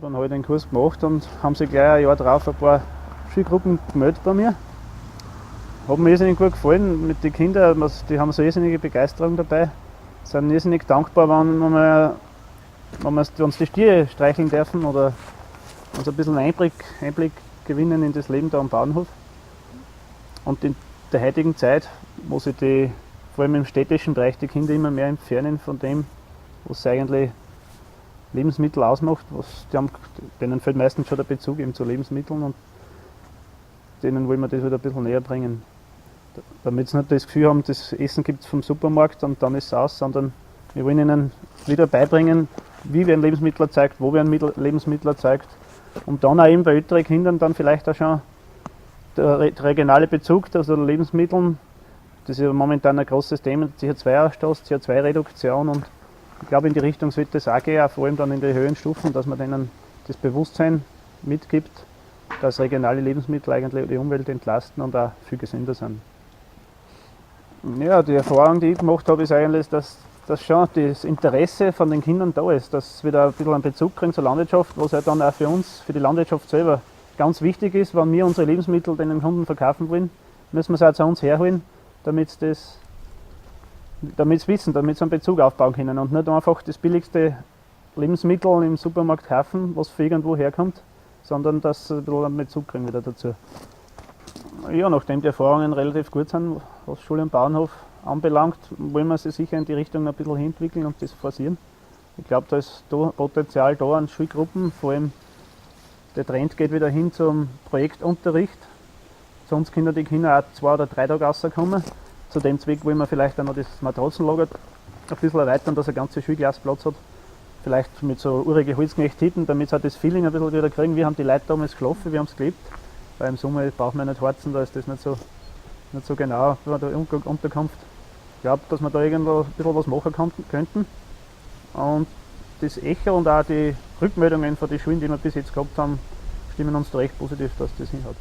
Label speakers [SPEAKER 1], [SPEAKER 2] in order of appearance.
[SPEAKER 1] Dann habe ich den Kurs gemacht und haben sich gleich ein Jahr drauf ein paar Schulgruppen gemeldet bei mir. Hat mir irrsinnig gut gefallen mit den Kindern, die haben so irrsinnige Begeisterung dabei. Sind irrsinnig dankbar, wenn wir uns die Stiere streicheln dürfen oder uns ein bisschen Einblick gewinnen in das Leben da am Bauernhof. Und in der heutigen Zeit, wo sich vor allem im städtischen Bereich die Kinder immer mehr entfernen von dem, was eigentlich Lebensmittel ausmacht, denen fehlt meistens schon der Bezug eben zu Lebensmitteln und denen wollen wir das wieder ein bisschen näher bringen. Damit sie nicht das Gefühl haben, das Essen gibt es vom Supermarkt und dann ist es aus, sondern wir wollen ihnen wieder beibringen, wie werden Lebensmittel erzeugt, wo werden Lebensmittel erzeugt, und dann auch eben bei älteren Kindern dann vielleicht auch schon der regionale Bezug zu also Lebensmitteln. Das ist ja momentan ein großes Thema, CO2-Ausstoß, CO2-Reduktion, und ich glaube, in die Richtung sollte es auch gehen, auch vor allem dann in den höheren Stufen, dass man denen das Bewusstsein mitgibt, dass regionale Lebensmittel eigentlich die Umwelt entlasten und auch viel gesünder sind. Ja, die Erfahrung, die ich gemacht habe, ist eigentlich, dass schon das Interesse von den Kindern da ist, dass sie wieder ein bisschen einen Bezug kriegen zur Landwirtschaft, was halt dann auch für uns, für die Landwirtschaft selber ganz wichtig ist. Wenn wir unsere Lebensmittel den Kunden verkaufen wollen, müssen wir sie auch zu uns herholen, damit sie wissen, damit sie einen Bezug aufbauen können und nicht einfach das billigste Lebensmittel im Supermarkt kaufen, was von irgendwo herkommt, sondern dass sie ein bisschen einen Bezug kriegen wieder dazu. Ja, nachdem die Erfahrungen relativ gut sind, was Schule und Bauernhof anbelangt, wollen wir sie sicher in die Richtung ein bisschen entwickeln und das forcieren. Ich glaube, da ist Potenzial da an Schulgruppen, vor allem der Trend geht wieder hin zum Projektunterricht. Sonst können die Kinder auch 2 oder 3 Tage rauskommen. Zu dem Zweck wollen wir vielleicht auch noch das Matratzenlager ein bisschen erweitern, dass eine ganze Schulklasse Platz hat. Vielleicht mit so urigen Holzknecht-Hütten, damit sie auch das Feeling ein bisschen wieder kriegen. Wir haben die Leute damals geschlafen, wir haben es gelebt. Weil im Sommer braucht man nicht heizen, da ist das nicht so genau bei der Unterkunft. Ich glaube, dass wir da irgendwo ein bisschen was machen könnten. Und das Echo und auch die Rückmeldungen von den Schulen, die wir bis jetzt gehabt haben, stimmen uns da recht positiv, dass das hinhaut.